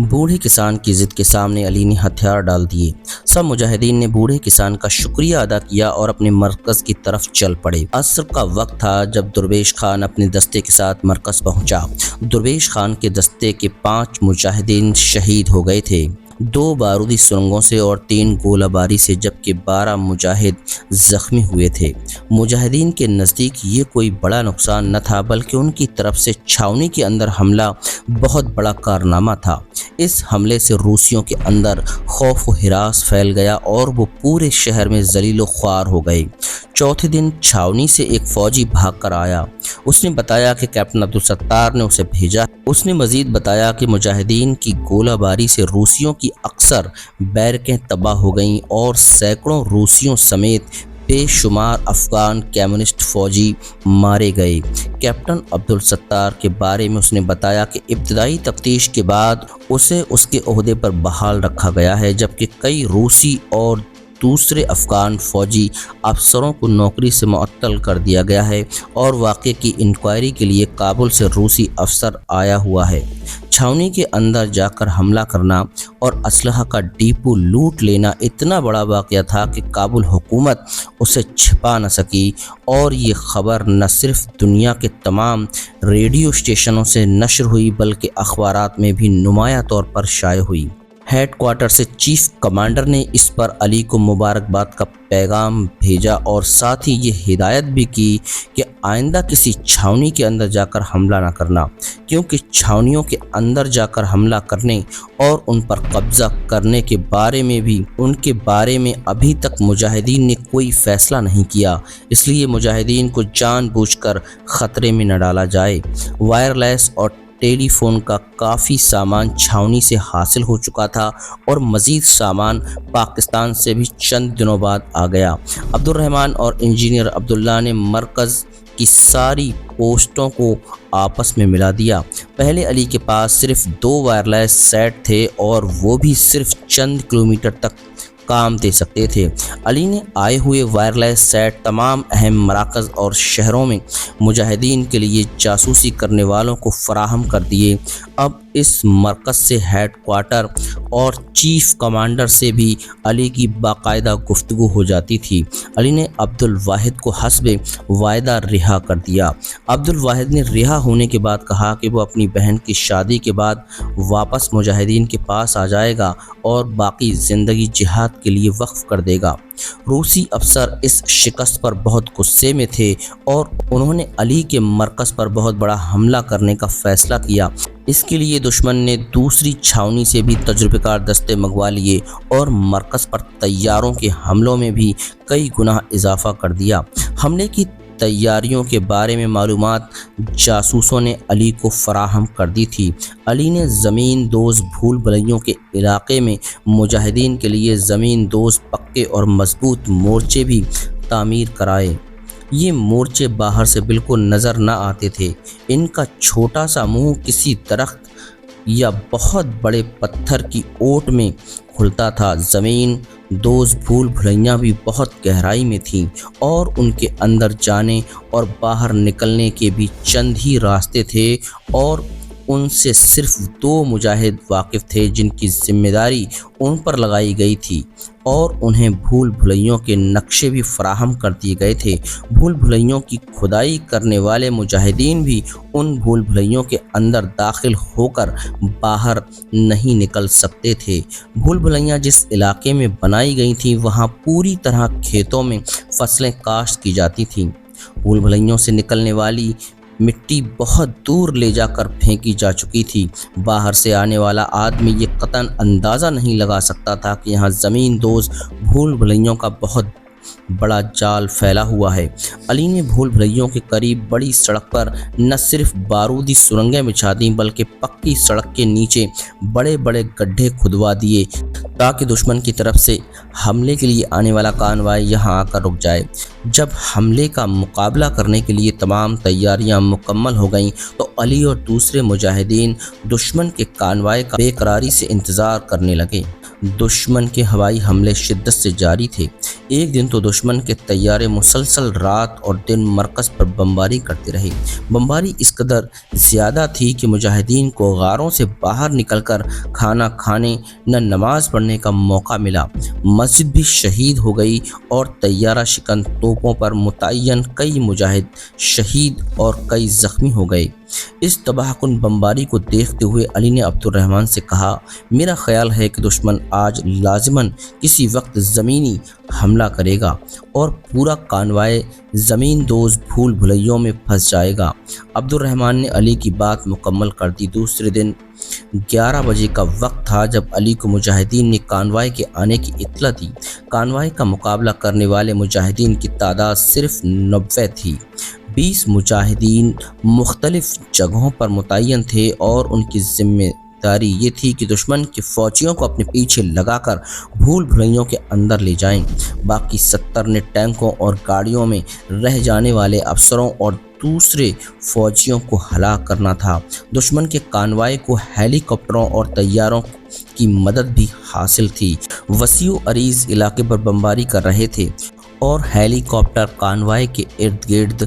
بوڑھے کسان کی ضد کے سامنے علی نے ہتھیار ڈال دیے۔ سب مجاہدین نے بوڑھے کسان کا شکریہ ادا کیا اور اپنے مرکز کی طرف چل پڑے۔ عصر کا وقت تھا جب درویش خان اپنے دستے کے ساتھ مرکز پہنچا۔ درویش خان کے دستے کے 5 مجاہدین شہید ہو گئے تھے، 2 بارودی سرنگوں سے اور 3 گولہ باری سے، جبکہ 12 مجاہد زخمی ہوئے تھے۔ مجاہدین کے نزدیک یہ کوئی بڑا نقصان نہ تھا، بلکہ ان کی طرف سے چھاؤنی کے اندر حملہ بہت بڑا کارنامہ تھا۔ اس حملے سے روسیوں کے اندر خوف و ہراس پھیل گیا اور وہ پورے شہر میں ذلیل و خوار ہو گئے۔ چوتھے دن چھاؤنی سے ایک فوجی بھاگ کر آیا۔ اس نے بتایا کہ کیپٹن عبدالستار نے اسے بھیجا۔ اس نے مزید بتایا کہ مجاہدین کی گولہ باری سے روسیوں کی اکثر بیرکیں تباہ ہو گئیں اور سینکڑوں روسیوں سمیت بے شمار افغان کمیونسٹ فوجی مارے گئے۔ کیپٹن عبدالستار کے بارے میں اس نے بتایا کہ ابتدائی تفتیش کے بعد اسے اس کے عہدے پر بحال رکھا گیا ہے، جبکہ کئی روسی اور دوسرے افغان فوجی افسروں کو نوکری سے معطل کر دیا گیا ہے اور واقعے کی انکوائری کے لیے کابل سے روسی افسر آیا ہوا ہے۔ چھاؤنی کے اندر جا کر حملہ کرنا اور اسلحہ کا ڈیپو لوٹ لینا اتنا بڑا واقعہ تھا کہ کابل حکومت اسے چھپا نہ سکی، اور یہ خبر نہ صرف دنیا کے تمام ریڈیو اسٹیشنوں سے نشر ہوئی بلکہ اخبارات میں بھی نمایاں طور پر شائع ہوئی۔ ہیڈ کوارٹر سے چیف کمانڈر نے اس پر علی کو مبارکباد کا پیغام بھیجا اور ساتھ ہی یہ ہدایت بھی کی کہ آئندہ کسی چھاؤنی کے اندر جا کر حملہ نہ کرنا، کیونکہ چھاؤنیوں کے اندر جا کر حملہ کرنے اور ان پر قبضہ کرنے کے بارے میں ابھی تک مجاہدین نے کوئی فیصلہ نہیں کیا، اس لیے مجاہدین کو جان بوجھ کر خطرے میں نہ ڈالا جائے۔ وائرلیس اور ٹیلی فون کا کافی سامان چھاؤنی سے حاصل ہو چکا تھا اور مزید سامان پاکستان سے بھی چند دنوں بعد آ گیا۔ عبد الرحمن اور انجینئر عبداللہ نے مرکز کی ساری پوسٹوں کو آپس میں ملا دیا۔ پہلے علی کے پاس صرف 2 وائرلیس سیٹ تھے اور وہ بھی صرف چند کلومیٹر تک کام دے سکتے تھے۔ علی نے آئے ہوئے وائرلیس سیٹ تمام اہم مراکز اور شہروں میں مجاہدین کے لیے جاسوسی کرنے والوں کو فراہم کر دیے۔ اب اس مرکز سے ہیڈ کوارٹر اور چیف کمانڈر سے بھی علی کی باقاعدہ گفتگو ہو جاتی تھی۔ علی نے عبد الواحد کو حسب وعدہ رہا کر دیا۔ عبد الواحد نے رہا ہونے کے بعد کہا کہ وہ اپنی بہن کی شادی کے بعد واپس مجاہدین کے پاس آ جائے گا اور باقی زندگی جہاد کے لیے وقف کر دے گا۔ روسی افسر اس شکست پر بہت غصے میں تھے اور انہوں نے علی کے مرکز پر بہت بڑا حملہ کرنے کا فیصلہ کیا۔ اس کے لیے دشمن نے دوسری چھاؤنی سے بھی تجربہ کار دستے منگوا لیے اور مرکز پر طیاروں کے حملوں میں بھی کئی گنا اضافہ کر دیا۔ حملے کی تیاریوں کے بارے میں معلومات جاسوسوں نے علی کو فراہم کر دی تھی۔ علی نے زمین دوز بھول بھلیوں کے علاقے میں مجاہدین کے لیے زمین دوز پکے اور مضبوط مورچے بھی تعمیر کرائے۔ یہ مورچے باہر سے بالکل نظر نہ آتے تھے، ان کا چھوٹا سا منہ کسی درخت یا بہت بڑے پتھر کی اوٹ میں کھلتا تھا۔ زمین دوز بھول بھلیاں بھی بہت گہرائی میں تھیں اور ان کے اندر جانے اور باہر نکلنے کے بھی چند ہی راستے تھے، اور ان سے صرف 2 مجاہد واقف تھے جن کی ذمہ داری ان پر لگائی گئی تھی، اور انہیں بھول بھلیوں کے نقشے بھی فراہم کر دیے گئے تھے۔ بھول بھلیوں کی کھدائی کرنے والے مجاہدین بھی ان بھول بھلیوں کے اندر داخل ہو کر باہر نہیں نکل سکتے تھے۔ بھول بھلیاں جس علاقے میں بنائی گئی تھیں وہاں پوری طرح کھیتوں میں فصلیں کاشت کی جاتی تھیں۔ بھول بھلیوں سے نکلنے والی مٹی بہت دور لے جا کر پھینکی جا چکی تھی۔ باہر سے آنے والا آدمی یہ قطعاً اندازہ نہیں لگا سکتا تھا کہ یہاں زمین دوز بھول بھلیوں کا بہت بڑا جال پھیلا ہوا ہے۔ علی نے بھول بھلیوں کے قریب بڑی سڑک پر نہ صرف بارودی سرنگیں بچھا دیں بلکہ پکی سڑک کے نیچے بڑے بڑے گڈھے کھدوا دیے تاکہ دشمن کی طرف سے حملے کے لیے آنے والا کانوائے یہاں آ کر رک جائے۔ جب حملے کا مقابلہ کرنے کے لیے تمام تیاریاں مکمل ہو گئیں تو علی اور دوسرے مجاہدین دشمن کے کانوائے کا بے قراری سے انتظار کرنے لگے۔ دشمن کے ہوائی حملے شدت سے جاری تھے۔ ایک دن تو دشمن کے طیارے مسلسل رات اور دن مرکز پر بمباری کرتے رہے۔ بمباری اس قدر زیادہ تھی کہ مجاہدین کو غاروں سے باہر نکل کر کھانا کھانے نہ نماز پڑھنے کا موقع ملا۔ مسجد بھی شہید ہو گئی اور طیارہ شکن توپوں پر متعین کئی مجاہد شہید اور کئی زخمی ہو گئے۔ اس تباہ کن بمباری کو دیکھتے ہوئے علی نے عبد الرحمن سے کہا، میرا خیال ہے کہ دشمن آج لازماً کسی وقت زمینی حملہ کرے گا اور پورا کانوائے زمین دوز بھول بھلیوں میں پھنس جائے گا۔ عبد الرحمن نے علی کی بات مکمل کر دی۔ دوسرے دن 11 بجے کا وقت تھا جب علی کو مجاہدین نے کانوائے کے آنے کی اطلاع دی۔ کانوائے کا مقابلہ کرنے والے مجاہدین کی تعداد صرف 90 تھی۔ 20 مجاہدین مختلف جگہوں پر متعین تھے اور ان کی ذمہ داری یہ تھی کہ دشمن کے فوجیوں کو اپنے پیچھے لگا کر بھول بھلیوں کے اندر لے جائیں۔ باقی 70 نے ٹینکوں اور گاڑیوں میں رہ جانے والے افسروں اور دوسرے فوجیوں کو ہلاک کرنا تھا۔ دشمن کے کانوائے کو ہیلی کاپٹروں اور طیاروں کی مدد بھی حاصل تھی۔ وسیع و عریض علاقے پر بمباری کر رہے تھے اور ہیلی کاپٹر کانوائے کے ارد گرد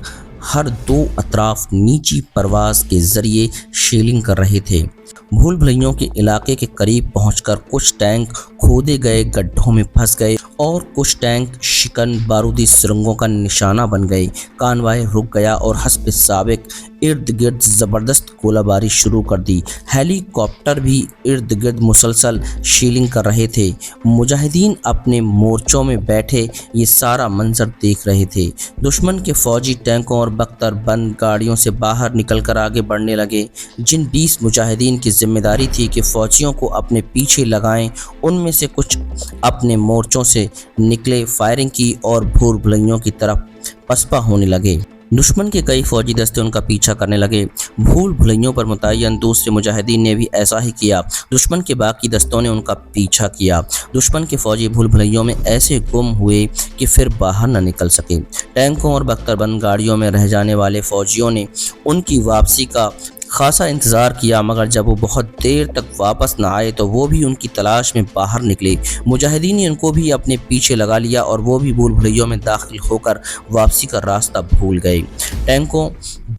ہر 2 اطراف نیچی پرواز کے ذریعے شیلنگ کر رہے تھے۔ بھول بھلیوں کے علاقے کے قریب پہنچ کر کچھ ٹینک کھودے گئے گڈھوں میں پھنس گئے اور کچھ ٹینک شکن بارودی سرنگوں کا نشانہ بن گئے۔ کانوائے رک گیا اور حسب سابق ارد گرد زبردست گولہ باری شروع کر دی۔ ہیلی کاپٹر بھی ارد گرد مسلسل شیلنگ کر رہے تھے۔ مجاہدین اپنے مورچوں میں بیٹھے یہ سارا منظر دیکھ رہے تھے۔ دشمن کے فوجی ٹینکوں اور بختر بند گاڑیوں سے باہر نکل کر آگے بڑھنے لگے۔ جن 20 مجاہدین کی ذمہ داری تھی کہ فوجیوں کو اپنے پیچھے لگائیں، ان میں سے کچھ اپنے مورچوں سے نکلے، فائرنگ کی اور بھول بھلیوں کی طرف پسپا ہونے لگے۔ دشمن کے کئی فوجی دستے ان کا پیچھا کرنے لگے۔ بھول بھلیوں پر متعین دوسرے مجاہدین نے بھی ایسا ہی کیا۔ دشمن کے باقی دستوں نے ان کا پیچھا کیا۔ دشمن کے فوجی بھول بھلیوں میں ایسے گم ہوئے کہ پھر باہر نہ نکل سکے۔ ٹینکوں اور بختر بند گاڑیوں میں رہ جانے والے فوجیوں نے ان کی واپسی کا خاصا انتظار کیا، مگر جب وہ بہت دیر تک واپس نہ آئے تو وہ بھی ان کی تلاش میں باہر نکلے۔ مجاہدین نے ان کو بھی اپنے پیچھے لگا لیا اور وہ بھی بھول بھلیوں میں داخل ہو کر واپسی کا راستہ بھول گئے۔ ٹینکوں،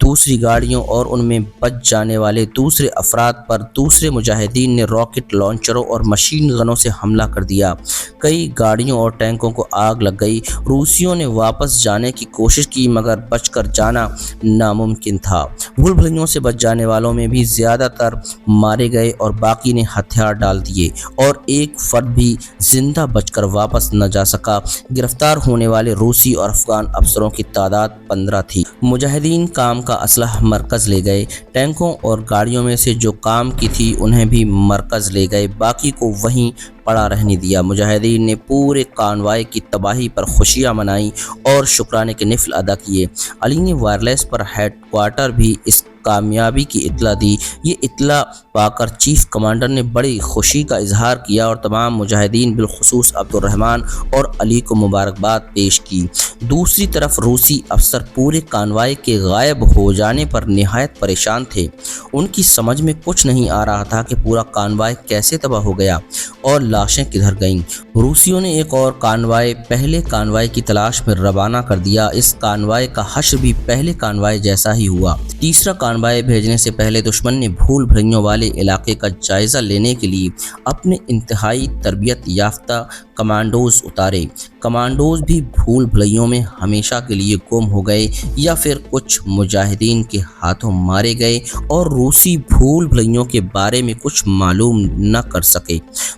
دوسری گاڑیوں اور ان میں بچ جانے والے دوسرے افراد پر دوسرے مجاہدین نے راکٹ لانچروں اور مشین گنوں سے حملہ کر دیا۔ کئی گاڑیوں اور ٹینکوں کو آگ لگ گئی۔ روسیوں نے واپس جانے کی کوشش کی مگر بچ کر جانا ناممکن تھا۔ بھول بھلیوں سے بچ جانے والوں میں بھی زیادہ تر مارے گئے اور باقی نے ہتھیار ڈال دیے اور ایک فرد بھی زندہ بچ کر واپس نہ جا سکا۔ گرفتار ہونے والے روسی اور افغان افسروں کی تعداد 15 تھی۔ مجاہدین کام کا اسلحہ مرکز لے گئے۔ ٹینکوں اور گاڑیوں میں سے جو کام کی تھی انہیں بھی مرکز لے گئے، باقی کو وہیں پڑا رہنے دیا۔ مجاہدین نے پورے کانوائے کی تباہی پر خوشیاں منائیں اور شکرانے کے نفل ادا کیے۔ علی نے وائرلیس پر ہیڈ کوارٹر بھی اس کامیابی کی اطلاع دی۔ یہ اطلاع پا کر چیف کمانڈر نے بڑی خوشی کا اظہار کیا اور تمام مجاہدین بالخصوص عبد الرحمن اور علی کو مبارکباد پیش کی۔ دوسری طرف روسی افسر پورے کانوائے کے غائب ہو جانے پر نہایت پریشان تھے۔ ان کی سمجھ میں کچھ نہیں آ رہا تھا کہ پورا کانوائے کیسے تباہ ہو گیا اور لاشیں کدھر گئیں۔ روسیوں نے ایک اور کانوائے پہلے کانوائے کی تلاش میں روانہ کر دیا۔ اس کانوائے کا حشر بھی پہلے کانوائے جیسا ہی ہوا۔ تیسرا کانوائے بھیجنے سے پہلے دشمن نے بھول بھلیوں والے علاقے کا جائزہ لینے کے لیے اپنے انتہائی تربیت یافتہ کمانڈوز اتارے۔ کمانڈوز بھی بھول بھلیوں میں ہمیشہ کے لیے گم ہو گئے یا پھر کچھ مجاہدین کے ہاتھوں مارے گئے اور روسی بھول بھلیوں کے بارے میں کچھ معلوم نہ کر سکے۔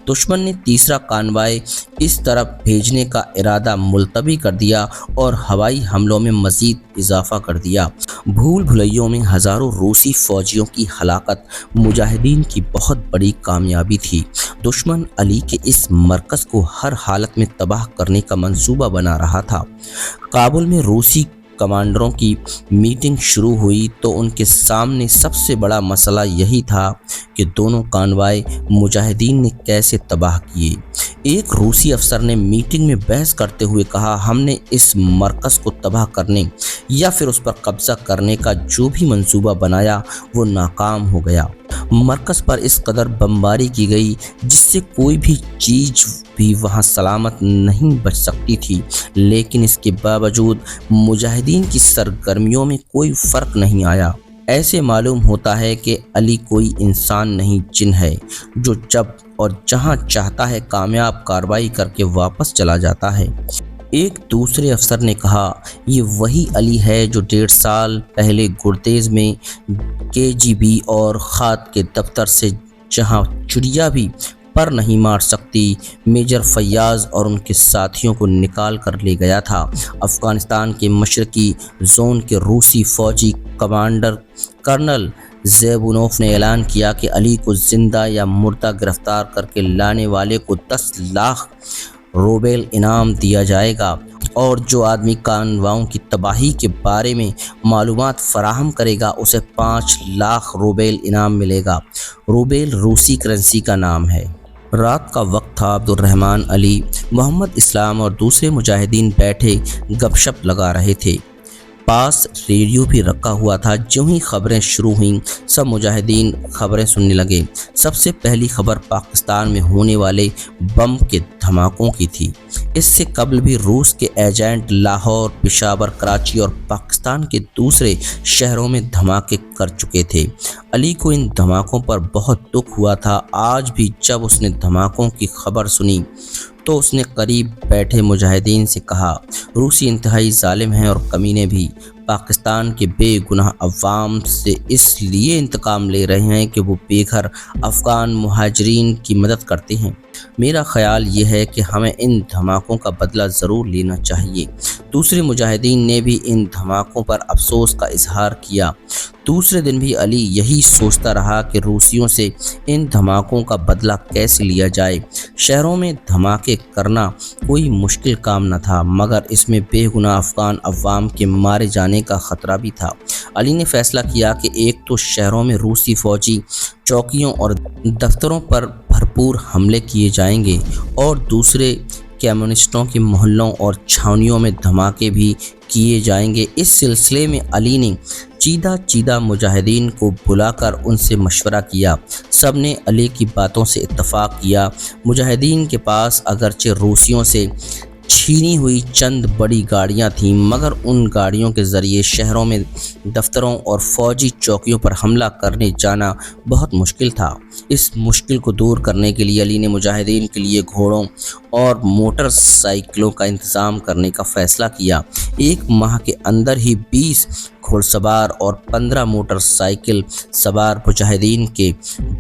دشمن نے تیسرا کانوائے اس طرف بھیجنے کا ارادہ ملتوی کر دیا اور ہوائی حملوں میں مزید اضافہ کر دیا۔ بھول بھلیوں میں ہزاروں روسی فوجیوں کی ہلاکت مجاہدین کی بہت بڑی کامیابی تھی۔ دشمن علی کے اس مرکز کو ہر حالت میں تباہ کرنے کا منصوبہ بنا رہا تھا۔ کابل میں روسی کمانڈروں کی میٹنگ شروع ہوئی تو ان کے سامنے سب سے بڑا مسئلہ یہی تھا کہ دونوں کانوائے مجاہدین نے کیسے تباہ کیے۔ ایک روسی افسر نے میٹنگ میں بحث کرتے ہوئے کہا، ہم نے اس مرکز کو تباہ کرنے یا پھر اس پر قبضہ کرنے کا جو بھی منصوبہ بنایا وہ ناکام ہو گیا۔ مرکز پر اس قدر بمباری کی گئی جس سے کوئی بھی چیز بھی وہاں سلامت نہیں بچ سکتی تھی، لیکن اس کے باوجود مجاہدین کی سرگرمیوں میں کوئی فرق نہیں آیا۔ ایسے معلوم ہوتا ہے کہ علی کوئی انسان نہیں، جن ہے جو جب اور جہاں چاہتا ہے کامیاب کارروائی کر کے واپس چلا جاتا ہے۔ ایک دوسرے افسر نے کہا، یہ وہی علی ہے جو 1.5 سال پہلے گردیز میں KGB اور خاد کے دفتر سے جہاں چڑیا بھی پر نہیں مار سکتی، میجر فیاض اور ان کے ساتھیوں کو نکال کر لے گیا تھا۔ افغانستان کے مشرقی زون کے روسی فوجی کمانڈر کرنل زیبونوف نے اعلان کیا کہ علی کو زندہ یا مردہ گرفتار کر کے لانے والے کو 10 لاکھ روبل انعام دیا جائے گا، اور جو آدمی کانواؤں کی تباہی کے بارے میں معلومات فراہم کرے گا اسے 5 لاکھ روبل انعام ملے گا۔ روبل روسی کرنسی کا نام ہے۔ رات کا وقت تھا۔ عبد الرحمن، علی، محمد اسلام اور دوسرے مجاہدین بیٹھے گپ شپ لگا رہے تھے۔ پاس ریڈیو بھی رکھا ہوا تھا۔ جوں ہی خبریں شروع ہوئیں سب مجاہدین خبریں سننے لگے۔ سب سے پہلی خبر پاکستان میں ہونے والے بم کے دھماکوں کی تھی۔ اس سے قبل بھی روس کے ایجنٹ لاہور، پشاور، کراچی اور پاکستان کے دوسرے شہروں میں دھماکے کر چکے تھے۔ علی کو ان دھماکوں پر بہت دکھ ہوا تھا۔ آج بھی جب اس نے دھماکوں کی خبر سنی تو اس نے قریب بیٹھے مجاہدین سے کہا، روسی انتہائی ظالم ہیں اور کمینے بھی پاکستان کے بے گناہ عوام سے اس لیے انتقام لے رہے ہیں کہ وہ بے گھر افغان مہاجرین کی مدد کرتے ہیں۔ میرا خیال یہ ہے کہ ہمیں ان دھماکوں کا بدلہ ضرور لینا چاہیے۔ دوسرے مجاہدین نے بھی ان دھماکوں پر افسوس کا اظہار کیا۔ دوسرے دن بھی علی یہی سوچتا رہا کہ روسیوں سے ان دھماکوں کا بدلہ کیسے لیا جائے۔ شہروں میں دھماکے کرنا کوئی مشکل کام نہ تھا، مگر اس میں بے گناہ افغان عوام کے مارے جانے کا خطرہ بھی تھا۔ علی نے فیصلہ کیا کہ ایک تو شہروں میں روسی فوجی چوکیوں اور دفتروں پر بھرپور حملے کیے جائیں گے، اور دوسرے کمیونسٹوں کے محلوں اور چھاونیوں میں دھماکے بھی کیے جائیں گے۔ اس سلسلے میں علی نے چیدہ مجاہدین کو بلا کر ان سے مشورہ کیا۔ سب نے علی کی باتوں سے اتفاق کیا۔ مجاہدین کے پاس اگرچہ روسیوں سے چھینی ہوئی چند بڑی گاڑیاں تھیں، مگر ان گاڑیوں کے ذریعے شہروں میں دفتروں اور فوجی چوکیوں پر حملہ کرنے جانا بہت مشکل تھا۔ اس مشکل کو دور کرنے کے لیے علی نے مجاہدین کے لیے گھوڑوں اور موٹر سائیکلوں کا انتظام کرنے کا فیصلہ کیا۔ 1 ماہ کے اندر ہی 20 گھوڑ سوار اور 15 موٹر سائیکل سوار مجاہدین کے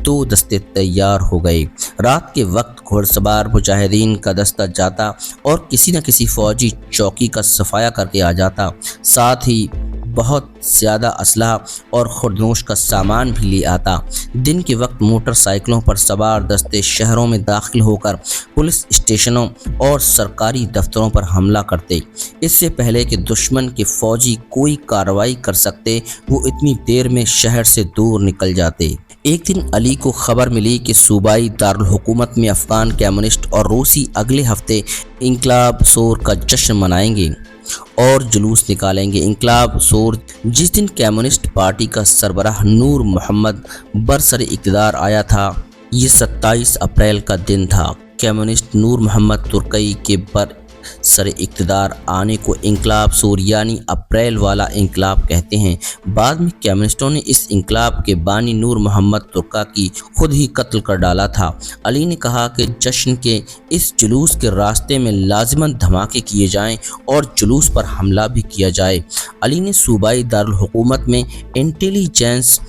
2 دستے تیار ہو گئے۔ رات کے وقت گھوڑ سوار مجاہدین کا دستہ جاتا اور کسی نہ کسی فوجی چوکی کا صفایا کر کے آ جاتا، ساتھ ہی بہت زیادہ اسلحہ اور خودنوش کا سامان بھی لے آتا۔ دن کے وقت موٹر سائیکلوں پر سوار دستے شہروں میں داخل ہو کر پولیس اسٹیشنوں اور سرکاری دفتروں پر حملہ کرتے۔ اس سے پہلے کہ دشمن کے فوجی کوئی کارروائی کر سکتے، وہ اتنی دیر میں شہر سے دور نکل جاتے۔ ایک دن علی کو خبر ملی کہ صوبائی دارالحکومت میں افغان کمیونسٹ اور روسی اگلے ہفتے انقلاب سور کا جشن منائیں گے اور جلوس نکالیں گے۔ انقلاب سور جس دن کمیونسٹ پارٹی کا سربراہ نور محمد برسر اقتدار آیا تھا، یہ 27 اپریل کا دن تھا۔ کمیونسٹ نور محمد ترکی کے سر اقتدار آنے کو انقلاب سور یعنی اپریل والا انقلاب کہتے ہیں۔ بعد میں کمیونسٹوں نے اس انقلاب کے بانی نور محمد ترکا کی خود ہی قتل کر ڈالا تھا۔ علی نے کہا کہ جشن کے اس جلوس کے راستے میں لازماً دھماکے کیے جائیں اور جلوس پر حملہ بھی کیا جائے۔ علی نے صوبائی دارالحکومت میں انٹیلی جنس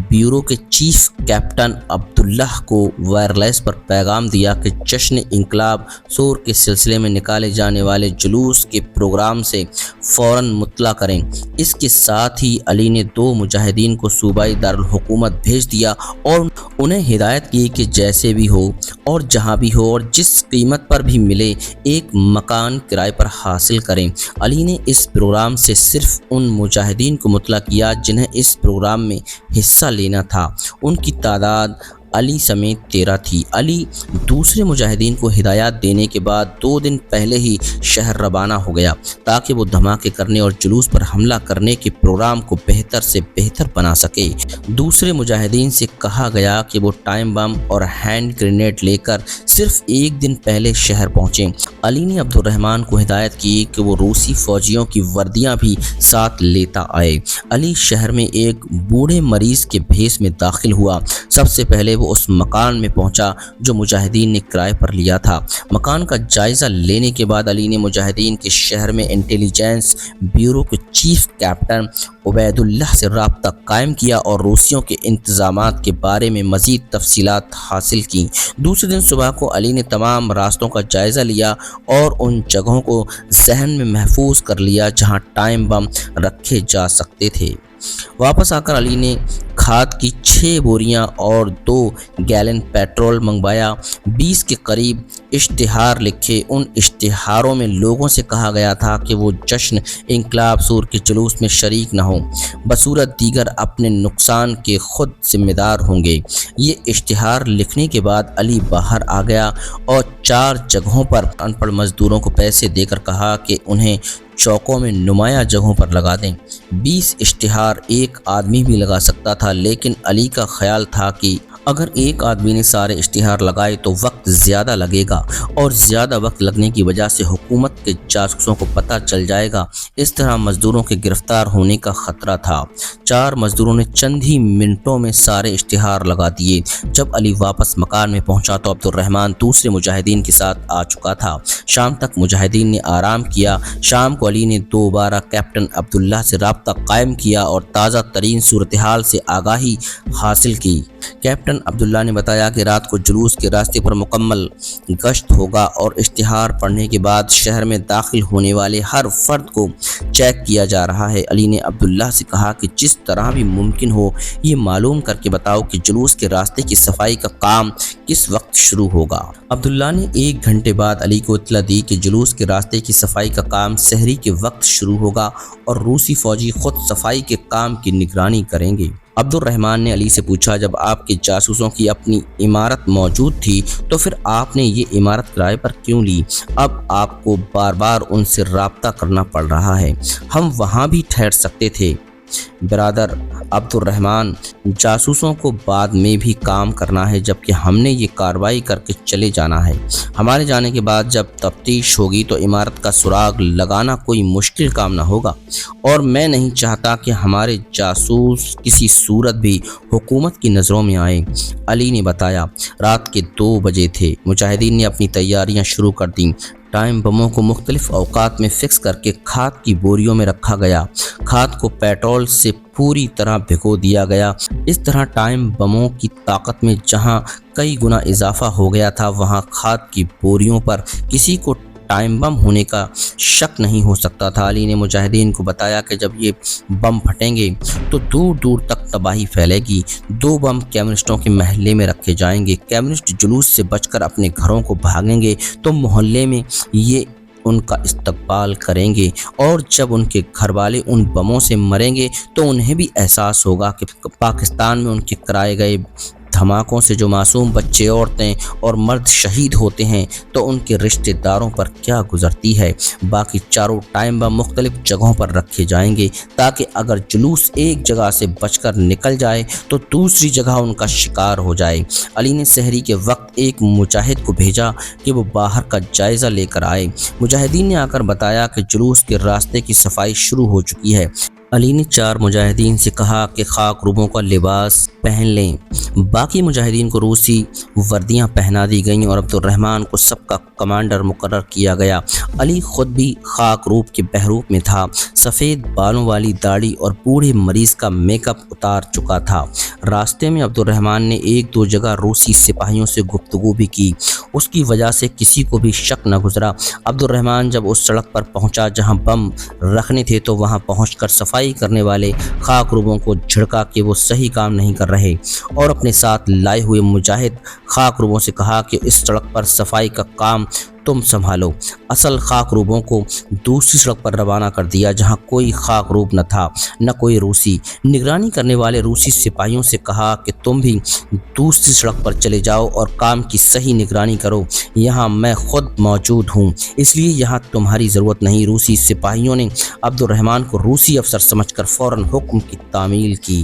بیورو کے چیف کیپٹن عبداللہ کو وائرلیس پر پیغام دیا کہ جشن انقلاب سور کے سلسلے میں نکالے جانے والے جلوس کے پروگرام سے فوراً مطلع کریں۔ اس کے ساتھ ہی علی نے 2 مجاہدین کو صوبائی دارالحکومت بھیج دیا اور انہیں ہدایت کی کہ جیسے بھی ہو اور جہاں بھی ہو اور جس قیمت پر بھی ملے ایک مکان کرائے پر حاصل کریں۔ علی نے اس پروگرام سے صرف ان مجاہدین کو مطلع کیا جنہیں اس پروگرام میں حصہ لینا تھا۔ ان کی تعداد علی سمیت 13 تھی۔ علی دوسرے مجاہدین کو ہدایات دینے کے بعد 2 دن پہلے ہی شہر روانہ ہو گیا تاکہ وہ دھماکے کرنے اور جلوس پر حملہ کرنے کے پروگرام کو بہتر سے بہتر بنا سکے۔ دوسرے مجاہدین سے کہا گیا کہ وہ ٹائم بم اور ہینڈ گرینیڈ لے کر صرف 1 دن پہلے شہر پہنچیں۔ علی نے عبد الرحمن کو ہدایت کی کہ وہ روسی فوجیوں کی وردیاں بھی ساتھ لیتا آئے۔ علی شہر میں ایک بوڑھے مریض کے بھیس میں داخل ہوا۔ سب سے پہلے وہ اس مکان میں پہنچا جو مجاہدین نے کرائے پر لیا تھا۔ مکان کا جائزہ لینے کے بعد علی نے مجاہدین کے شہر میں انٹیلیجنس بیورو کے چیف کیپٹن عبید اللہ سے رابطہ قائم کیا اور روسیوں کے انتظامات کے بارے میں مزید تفصیلات حاصل کی۔ دوسرے دن صبح کو علی نے تمام راستوں کا جائزہ لیا اور ان جگہوں کو ذہن میں محفوظ کر لیا جہاں ٹائم بم رکھے جا سکتے تھے۔ واپس آ کر علی نے کھاد کی 6 بوریاں اور 2 گیلن پیٹرول منگوایا۔ 20 کے قریب اشتہار لکھے۔ ان اشتہاروں میں لوگوں سے کہا گیا تھا کہ وہ جشن انقلاب سور کے جلوس میں شریک نہ ہوں، بصورت دیگر اپنے نقصان کے خود ذمہ دار ہوں گے۔ یہ اشتہار لکھنے کے بعد علی باہر آ گیا اور 4 جگہوں پر ان پڑھ مزدوروں کو پیسے دے کر کہا کہ انہیں چوکوں میں نمایاں جگہوں پر لگا دیں۔ 20 اشتہار ایک آدمی بھی لگا سکتا تھا، لیکن علی کا خیال تھا کہ اگر ایک آدمی نے سارے اشتہار لگائے تو وقت زیادہ لگے گا اور زیادہ وقت لگنے کی وجہ سے حکومت کے جاسوسوں کو پتہ چل جائے گا۔ اس طرح مزدوروں کے گرفتار ہونے کا خطرہ تھا۔ 4 مزدوروں نے چند ہی منٹوں میں سارے اشتہار لگا دیے۔ جب علی واپس مکان میں پہنچا تو عبد الرحمن دوسرے مجاہدین کے ساتھ آ چکا تھا۔ شام تک مجاہدین نے آرام کیا۔ شام کو علی نے دوبارہ کیپٹن عبداللہ سے رابطہ قائم کیا اور تازہ ترین صورتحال سے آگاہی حاصل کی۔ کیپٹن عبداللہ نے بتایا کہ رات کو جلوس کے راستے پر مکمل گشت ہوگا اور اشتہار پڑھنے کے بعد شہر میں داخل ہونے والے ہر فرد کو چیک کیا جا رہا ہے۔ علی نے عبداللہ سے کہا کہ جس طرح بھی ممکن ہو یہ معلوم کر کے بتاؤ کہ جلوس کے راستے کی صفائی کا کام کس وقت شروع ہوگا۔ عبداللہ نے 1 گھنٹے بعد علی کو اطلاع دی کہ جلوس کے راستے کی صفائی کا کام سحری کے وقت شروع ہوگا اور روسی فوجی خود صفائی کے کام کی نگرانی کریں گے۔ عبد الرحمن نے علی سے پوچھا جب آپ کے جاسوسوں کی اپنی عمارت موجود تھی تو پھر آپ نے یہ عمارت کرائے پر کیوں لی؟ اب آپ کو بار بار ان سے رابطہ کرنا پڑ رہا ہے۔ ہم وہاں بھی ٹھہر سکتے تھے۔ برادر عبد الرحمن، جاسوسوں کو بعد میں بھی کام کرنا ہے جبکہ ہم نے یہ کارروائی کر کے چلے جانا ہے۔ ہمارے جانے کے بعد جب تفتیش ہوگی تو عمارت کا سراغ لگانا کوئی مشکل کام نہ ہوگا اور میں نہیں چاہتا کہ ہمارے جاسوس کسی صورت بھی حکومت کی نظروں میں آئیں۔ علی نے بتایا رات کے 2 بجے تھے۔ مجاہدین نے اپنی تیاریاں شروع کر دیں۔ ٹائم بموں کو مختلف اوقات میں فکس کر کے کھاد کی بوریوں میں رکھا گیا۔ کھاد کو پیٹرول سے پوری طرح بھگو دیا گیا۔ اس طرح ٹائم بموں کی طاقت میں جہاں کئی گنا اضافہ ہو گیا تھا وہاں کھاد کی بوریوں پر کسی کو ٹائم بم ہونے کا شک نہیں ہو سکتا تھا۔ علی نے مجاہدین کو بتایا کہ جب یہ بم پھٹیں گے تو دور دور تک تباہی پھیلے گی۔ 2 بم کمیونسٹوں کے محلے میں رکھے جائیں گے۔ کمیونسٹ جلوس سے بچ کر اپنے گھروں کو بھاگیں گے تو محلے میں یہ ان کا استقبال کریں گے اور جب ان کے گھر والے ان بموں سے مریں گے تو انہیں بھی احساس ہوگا کہ پاکستان میں ان کے کرائے گئے دھماکوں سے جو معصوم بچے، عورتیں اور مرد شہید ہوتے ہیں تو ان کے رشتہ داروں پر کیا گزرتی ہے۔ باقی 4 ٹائم بم مختلف جگہوں پر رکھے جائیں گے تاکہ اگر جلوس ایک جگہ سے بچ کر نکل جائے تو دوسری جگہ ان کا شکار ہو جائے۔ علی نے سحری کے وقت ایک مجاہد کو بھیجا کہ وہ باہر کا جائزہ لے کر آئے۔ مجاہدین نے آ کر بتایا کہ جلوس کے راستے کی صفائی شروع ہو چکی ہے۔ علی نے 4 مجاہدین سے کہا کہ خاک روبوں کا لباس پہن لیں۔ باقی مجاہدین کو روسی وردیاں پہنا دی گئیں اور عبد الرحمن کو سب کا کمانڈر مقرر کیا گیا۔ علی خود بھی خاک روب کے بہروپ میں تھا۔ سفید بالوں والی داڑھی اور بوڑھے مریض کا میک اپ اتار چکا تھا۔ راستے میں عبد الرحمن نے 1-2 جگہ روسی سپاہیوں سے گفتگو بھی کی۔ اس کی وجہ سے کسی کو بھی شک نہ گزرا۔ عبد الرحمن جب اس سڑک پر پہنچا جہاں بم رکھنے تھے تو وہاں پہنچ کر صفائی صفائی کرنے والے خاک روبوں کو جھڑکا کہ وہ صحیح کام نہیں کر رہے اور اپنے ساتھ لائے ہوئے مجاہد خاک روبوں سے کہا کہ اس سڑک پر صفائی کا کام تم سنبھالو۔ اصل خاک روبوں کو دوسری سڑک پر روانہ کر دیا جہاں کوئی خاک روب نہ تھا نہ کوئی روسی۔ نگرانی کرنے والے روسی سپاہیوں سے کہا کہ تم بھی دوسری سڑک پر چلے جاؤ اور کام کی صحیح نگرانی کرو، یہاں میں خود موجود ہوں، اس لیے یہاں تمہاری ضرورت نہیں۔ روسی سپاہیوں نے عبد الرحمن کو روسی افسر سمجھ کر فوراً حکم کی تعمیل کی۔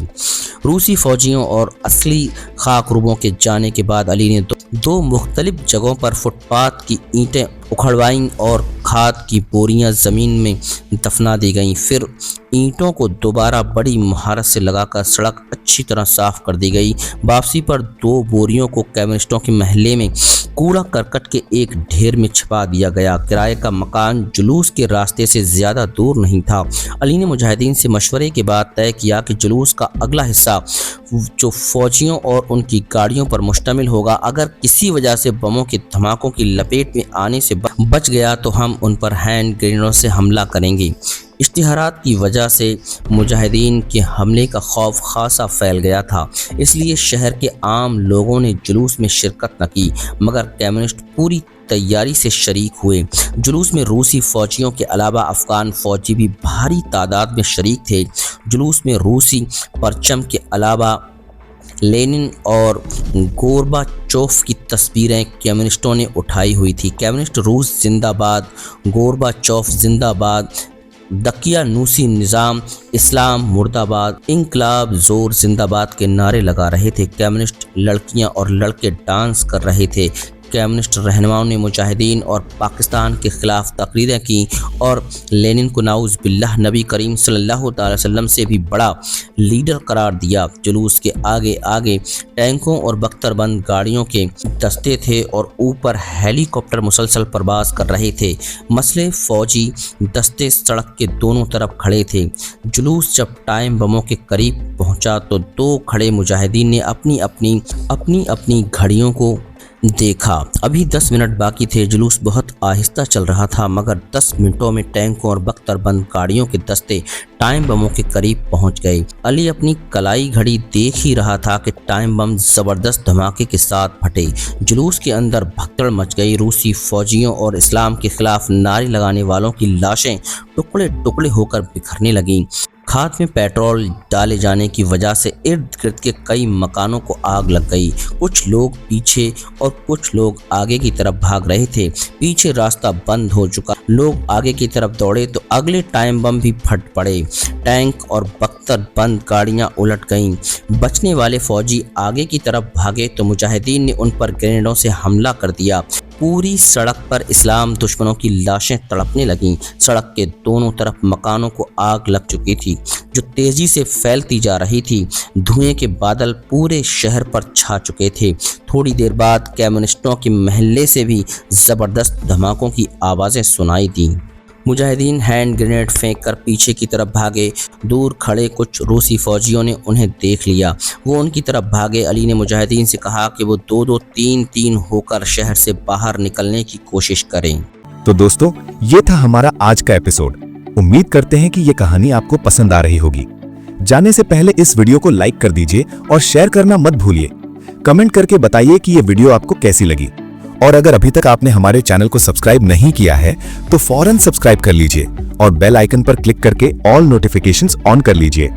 روسی فوجیوں اور اصلی خاک روبوں کے جانے کے بعد علی نے دو مختلف جگہوں پر فٹ پاتھ کی اینٹیں اکھڑوائیں اور کھاد کی بوریاں زمین میں دفنا دی گئیں۔ پھر اینٹوں کو دوبارہ بڑی مہارت سے لگا کر سڑک اچھی طرح صاف کر دی گئی۔ واپسی پر 2 بوریوں کو کمیونسٹوں کے محلے میں کوڑا کرکٹ کے ایک ڈھیر میں چھپا دیا گیا۔ کرائے کا مکان جلوس کے راستے سے زیادہ دور نہیں تھا۔ علی نے مجاہدین سے مشورے کے بعد طے کیا کہ جلوس کا اگلا حصہ جو فوجیوں اور ان کی گاڑیوں پر مشتمل ہوگا، اگر کسی وجہ سے بموں کے دھماکوں کی لپیٹ میں آنے سے بچ گیا تو ہم ان پر ہینڈ گرینیڈوں سے حملہ کریں گے۔ اشتہارات کی وجہ سے مجاہدین کے حملے کا خوف خاصا پھیل گیا تھا، اس لیے شہر کے عام لوگوں نے جلوس میں شرکت نہ کی، مگر کمیونسٹ پوری تیاری سے شریک ہوئے۔ جلوس میں روسی فوجیوں کے علاوہ افغان فوجی بھی بھاری تعداد میں شریک تھے۔ جلوس میں روسی پرچم کے علاوہ لینن اور گوربا چوف کی تصویریں کمیونسٹوں نے اٹھائی ہوئی تھی۔ کمیونسٹ روس زندہ باد، گوربا چوف زندہ باد، دقیانوسی نظام، اسلام مرد آباد، انقلاب زور زندہ باد کے نعرے لگا رہے تھے۔ کمیونسٹ لڑکیاں اور لڑکے ڈانس کر رہے تھے۔ کمیونسٹ رہنماؤں نے مجاہدین اور پاکستان کے خلاف تقریریں کی اور لینن کو نعوذ باللہ نبی کریم صلی اللہ تعالی وسلم سے بھی بڑا لیڈر قرار دیا۔ جلوس کے آگے آگے ٹینکوں اور بختر بند گاڑیوں کے دستے تھے اور اوپر ہیلی کاپٹر مسلسل پرواز کر رہے تھے۔ مسلح فوجی دستے سڑک کے دونوں طرف کھڑے تھے۔ جلوس جب ٹائم بموں کے قریب پہنچا تو 2 کھڑے مجاہدین نے اپنی گھڑیوں کو دیکھا۔ ابھی 10 منٹ باقی تھے۔ جلوس بہت آہستہ چل رہا تھا، مگر 10 منٹوں میں ٹینکوں اور بختر بند گاڑیوں کے دستے ٹائم بموں کے قریب پہنچ گئے۔ علی اپنی کلائی گھڑی دیکھ ہی رہا تھا کہ ٹائم بم زبردست دھماکے کے ساتھ پھٹے۔ جلوس کے اندر بھگدڑ مچ گئی۔ روسی فوجیوں اور اسلام کے خلاف نعرے لگانے والوں کی لاشیں ٹکڑے ٹکڑے ہو کر بکھرنے لگیں۔ کھاد میں پیٹرول ڈالے جانے کی وجہ سے ارد گرد کے کئی مکانوں کو آگ لگ گئی۔ کچھ لوگ پیچھے اور کچھ لوگ آگے کی طرف بھاگ رہے تھے۔ پیچھے راستہ بند ہو چکا، لوگ آگے کی طرف دوڑے تو اگلے ٹائم بم بھی پھٹ پڑے۔ ٹینک اور بختر بند گاڑیاں الٹ گئیں۔ بچنے والے فوجی آگے کی طرف بھاگے تو مجاہدین نے ان پر گرینیڈوں سے حملہ کر دیا۔ پوری سڑک پر اسلام دشمنوں کی لاشیں تڑپنے لگیں۔ سڑک کے دونوں طرف مکانوں کو آگ لگ چکی تھی جو تیزی سے پھیلتی جا رہی تھی۔ دھوئیں کے بادل پورے شہر پر چھا چکے تھے۔ تھوڑی دیر بعد کمیونسٹوں کے محلے سے بھی زبردست دھماکوں کی آوازیں سنائی دیں۔ مجاہدین ہینڈ گرینیڈ پھینک کر پیچھے کی طرف بھاگے۔ دور کھڑے کچھ روسی فوجیوں نے انہیں دیکھ لیا، وہ ان کی طرف بھاگے۔ علی نے مجاہدین سے کہا کہ وہ 2-2 3-3 ہو کر شہر سے باہر نکلنے کی کوشش کریں۔ تو دوستو، یہ تھا ہمارا آج کا ایپیسوڈ۔ امید کرتے ہیں کہ یہ کہانی آپ کو پسند آ رہی ہوگی۔ جانے سے پہلے اس ویڈیو کو لائک کر دیجئے اور شیئر کرنا مت بھولیے۔ کمنٹ کر کے بتائیے کہ یہ ویڈیو آپ کو کیسی لگی، اور اگر ابھی تک آپ نے ہمارے چینل کو سبسکرائب نہیں کیا ہے تو فوراً سبسکرائب کر لیجئے اور بیل آئیکن پر کلک کر کے آل نوٹیفیکیشنز آن کر لیجئے۔